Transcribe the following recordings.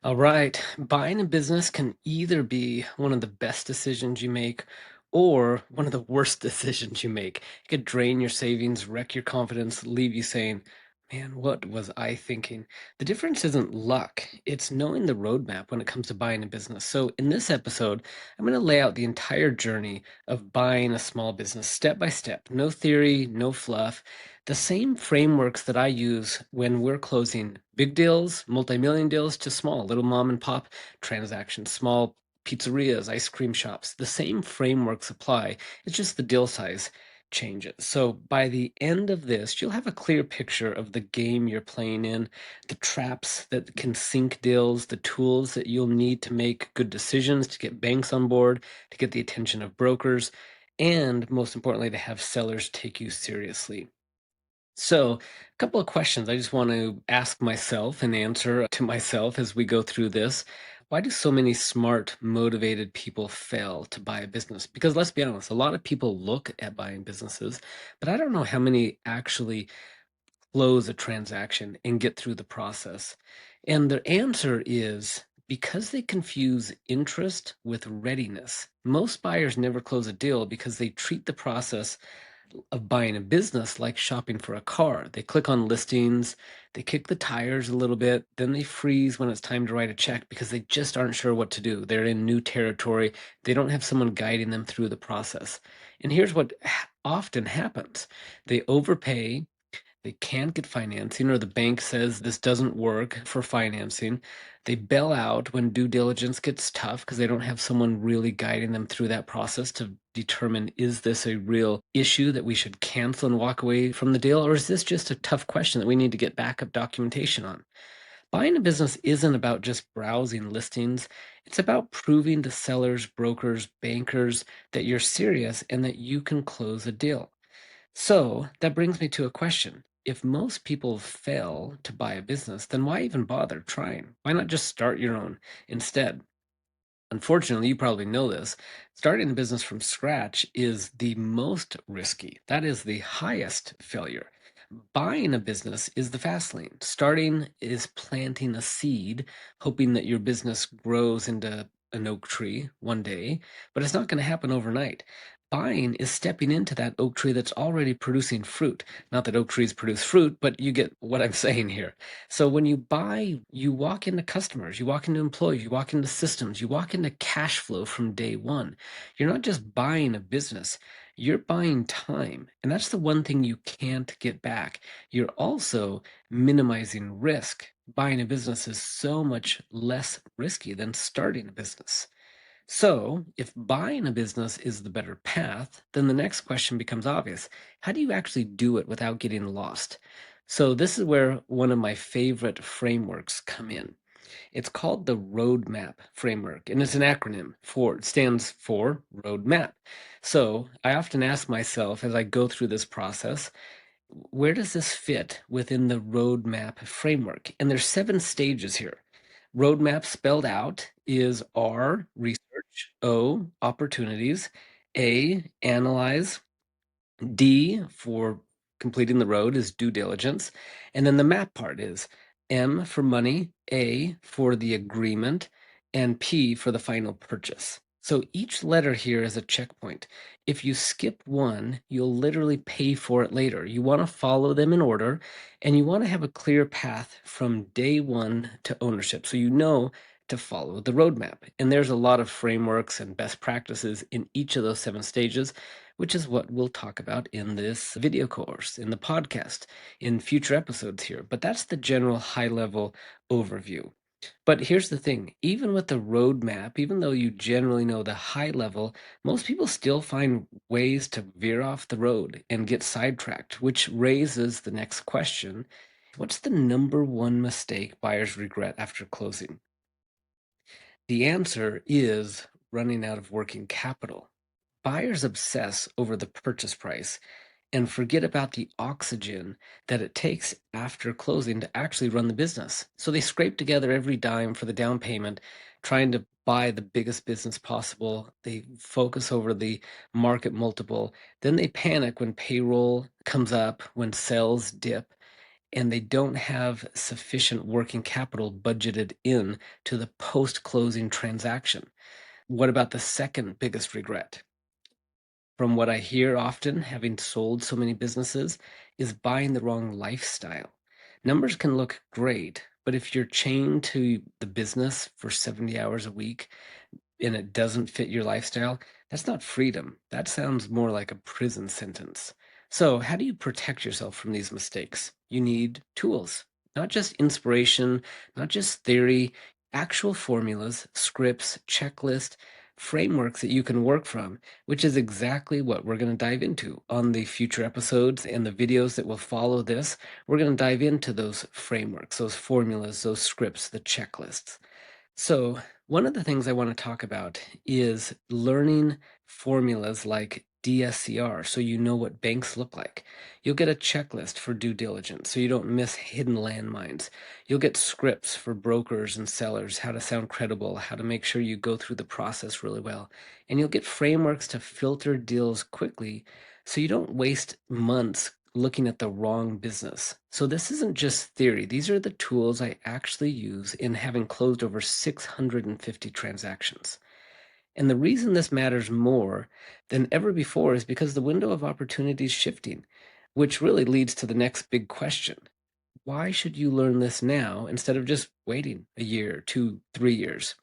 All right. Buying a business can either be one of the best decisions you make or one of the worst decisions you make. It could drain your savings, wreck your confidence, leave you saying, man, what was I thinking? The difference isn't luck, it's knowing the roadmap when it comes to buying a business. So, in this episode, I'm going to lay out the entire journey of buying a small business step by step. No theory, no fluff, the same frameworks that I use when we're closing big deals, multi-million deals to small, little mom and pop transactions, small pizzerias, ice cream shops. The same frameworks apply. It's just the deal size changes. So by the end of this, you'll have a clear picture of the game you're playing in, the traps that can sink deals, the tools that you'll need to make good decisions, to get banks on board, to get the attention of brokers, and most importantly, to have sellers take you seriously. So, a couple of questions I just want to ask myself and answer to myself as we go through this. Why do so many smart, motivated people fail to buy a business? Because let's be honest, a lot of people look at buying businesses, but I don't know how many actually close a transaction and get through the process. And the answer is because they confuse interest with readiness. Most buyers never close a deal because they treat the process of buying a business like shopping for a car. They click on listings, they kick the tires a little bit, then they freeze when it's time to write a check because they just aren't sure what to do. They're in new territory. They don't have someone guiding them through the process. And here's what often happens. They overpay, they can't get financing, or the bank says this doesn't work for financing. They bail out when due diligence gets tough because they don't have someone really guiding them through that process to determine, is this a real issue that we should cancel and walk away from the deal, or is this just a tough question that we need to get backup documentation on? Buying a business isn't about just browsing listings. It's about proving to sellers, brokers, bankers that you're serious and that you can close a deal. So that brings me to a question. If most people fail to buy a business, then why even bother trying? Why not just start your own instead? Unfortunately, you probably know this. Starting a business from scratch is the most risky. That is the highest failure. Buying a business is the fast lane. Starting is planting a seed, hoping that your business grows into an oak tree one day, but it's not going to happen overnight. Buying is stepping into that oak tree that's already producing fruit. Not that oak trees produce fruit, but you get what I'm saying here. So when you buy, you walk into customers, you walk into employees, you walk into systems, you walk into cash flow from day one. You're not just buying a business, you're buying time. And that's the one thing you can't get back. You're also minimizing risk. Buying a business is so much less risky than starting a business. So, if buying a business is the better path, then the next question becomes obvious. How do you actually do it without getting lost? So, this is where one of my favorite frameworks come in. It's called the roadmap framework, and it's an acronym for it stands for roadmap. So, I often ask myself as I go through this process, where does this fit within the roadmap framework? And there's 7 stages here. Roadmap spelled out is R, research, O, opportunities, A, analyze, D for completing the road is due diligence. And then the map part is M for money, A for the agreement, and P for the final purchase. So each letter here is a checkpoint. If you skip one, you'll literally pay for it later. You want to follow them in order, and you want to have a clear path from day one to ownership so you know to follow the roadmap. And there's a lot of frameworks and best practices in each of those 7 stages, which is what we'll talk about in this video course, in the podcast, in future episodes here. But that's the general high level overview. But here's the thing, even with the roadmap, even though you generally know the high level, most people still find ways to veer off the road and get sidetracked, which raises the next question. What's the number one mistake buyers regret after closing? The answer is running out of working capital. Buyers obsess over the purchase price and forget about the oxygen that it takes after closing to actually run the business. So they scrape together every dime for the down payment, trying to buy the biggest business possible. They focus over the market multiple. Then they panic when payroll comes up, when sales dip, and they don't have sufficient working capital budgeted in to the post-closing transaction. What about the second biggest regret? From what I hear often, having sold so many businesses, is buying the wrong lifestyle. Numbers can look great, but if you're chained to the business for 70 hours a week, and it doesn't fit your lifestyle, that's not freedom. That sounds more like a prison sentence. So, how do you protect yourself from these mistakes? You need tools, not just inspiration, not just theory, actual formulas, scripts, checklists, frameworks that you can work from, which is exactly what we're going to dive into on the future episodes and the videos that will follow this. We're going to dive into those frameworks, those formulas, those scripts, the checklists. So, one of the things I want to talk about is learning formulas like DSCR so you know what banks look like. You'll get a checklist for due diligence so you don't miss hidden landmines. You'll get scripts for brokers and sellers, how to sound credible, how to make sure you go through the process really well. And you'll get frameworks to filter deals quickly so you don't waste months looking at the wrong business. So this isn't just theory. These are the tools I actually use in having closed over 650 transactions. And the reason this matters more than ever before is because the window of opportunity is shifting, which really leads to the next big question. Why should you learn this now instead of just waiting a year, 2, 3 years?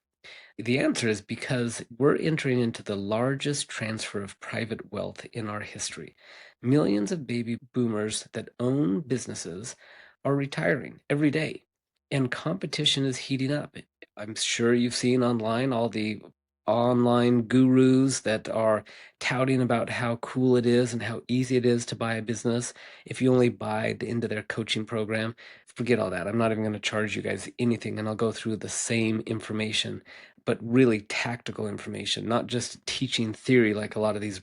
The answer is because we're entering into the largest transfer of private wealth in our history. Millions of baby boomers that own businesses are retiring every day, and competition is heating up. I'm sure you've seen online all the online gurus that are touting about how cool it is and how easy it is to buy a business if you only buy into their coaching program. Forget all that. I'm not even going to charge you guys anything, and I'll go through the same information, but really tactical information, not just teaching theory like a lot of these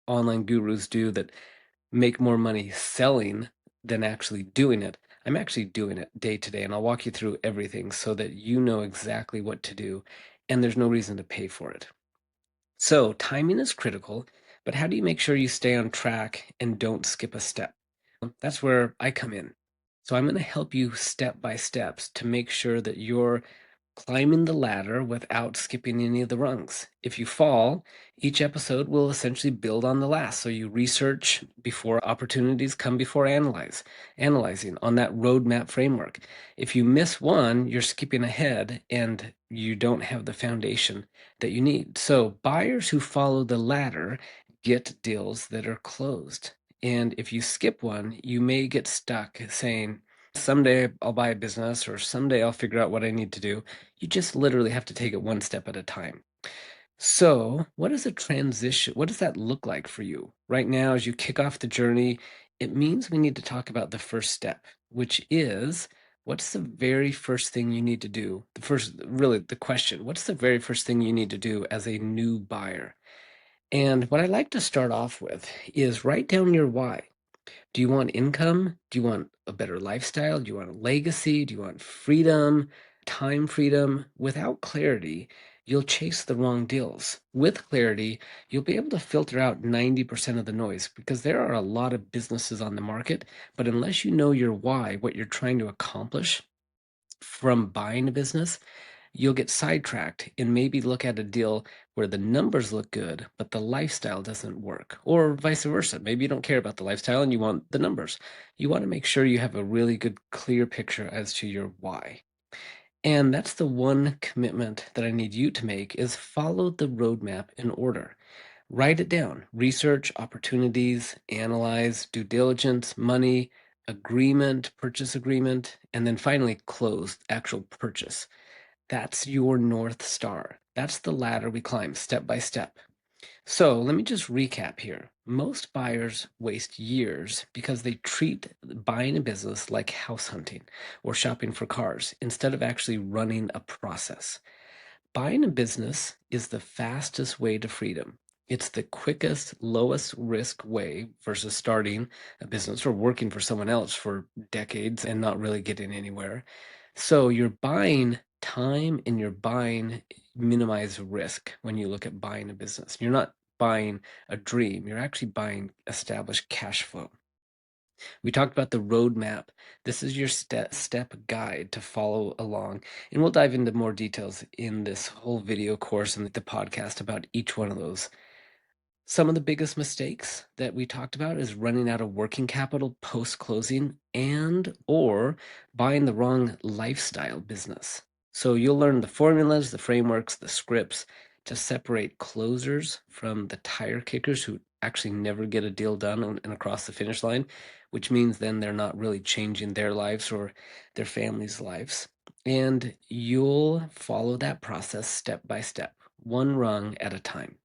online gurus do that make more money selling than actually doing it. I'm actually doing it day to day, and I'll walk you through everything so that you know exactly what to do, and there's no reason to pay for it. So, timing is critical, but how do you make sure you stay on track and don't skip a step? That's where I come in. So, I'm going to help you step by steps to make sure that you're climbing the ladder without skipping any of the rungs. If you fall, each episode will essentially build on the last. So you research before opportunities come before analyzing on that roadmap framework. If you miss one, you're skipping ahead and you don't have the foundation that you need. So buyers who follow the ladder get deals that are closed. And if you skip one, you may get stuck saying, someday I'll buy a business or someday I'll figure out what I need to do. You just literally have to take it one step at a time. So, what is a transition? What does that look like for you right now as you kick off the journey? It means we need to talk about the first step, which is what's the very first thing you need to do? The first, really, the question, what's the very first thing you need to do as a new buyer? And what I like to start off with is write down your why. Do you want income? Do you want a better lifestyle? Do you want a legacy? Do you want freedom, time freedom? Without clarity, you'll chase the wrong deals. With clarity, you'll be able to filter out 90% of the noise because there are a lot of businesses on the market, but unless you know your why, what you're trying to accomplish from buying a business, you'll get sidetracked and maybe look at a deal where the numbers look good, but the lifestyle doesn't work, or vice versa. Maybe you don't care about the lifestyle and you want the numbers. You want to make sure you have a really good, clear picture as to your why. And that's the one commitment that I need you to make is follow the roadmap in order. Write it down. Research, opportunities, analyze, due diligence, money, agreement, purchase agreement, and then finally close, actual purchase. That's your North Star. That's the ladder we climb step by step. So let me just recap here. Most buyers waste years because they treat buying a business like house hunting or shopping for cars instead of actually running a process. Buying a business is the fastest way to freedom. It's the quickest, lowest risk way versus starting a business or working for someone else for decades and not really getting anywhere. So you're buying time and you're buying minimize risk when you look at buying a business. You're not buying a dream, you're actually buying established cash flow. We talked about the roadmap. This is your step guide to follow along. And we'll dive into more details in this whole video course and the podcast about each one of those. Some of the biggest mistakes that we talked about is running out of working capital post closing and or buying the wrong lifestyle business. So you'll learn the formulas, the frameworks, the scripts to separate closers from the tire kickers who actually never get a deal done and across the finish line, which means then they're not really changing their lives or their families' lives. And you'll follow that process step by step, one rung at a time.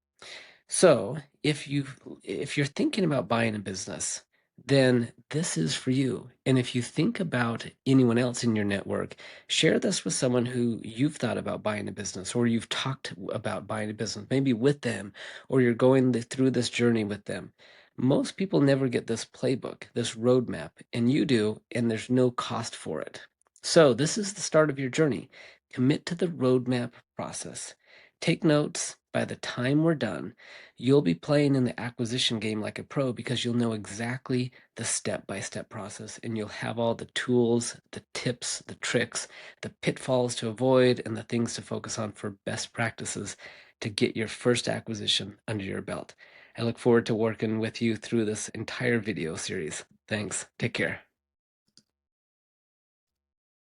So, if you're thinking about buying a business, then this is for you. And if you think about anyone else in your network, share this with someone who you've thought about buying a business or you've talked about buying a business, maybe with them, or you're going through this journey with them. Most people never get this playbook, this roadmap, and you do, and there's no cost for it. So, this is the start of your journey. Commit to the roadmap process. Take notes. By the time we're done, you'll be playing in the acquisition game like a pro because you'll know exactly the step-by-step process and you'll have all the tools, the tips, the tricks, the pitfalls to avoid, and the things to focus on for best practices to get your first acquisition under your belt. I look forward to working with you through this entire video series. Thanks. Take care.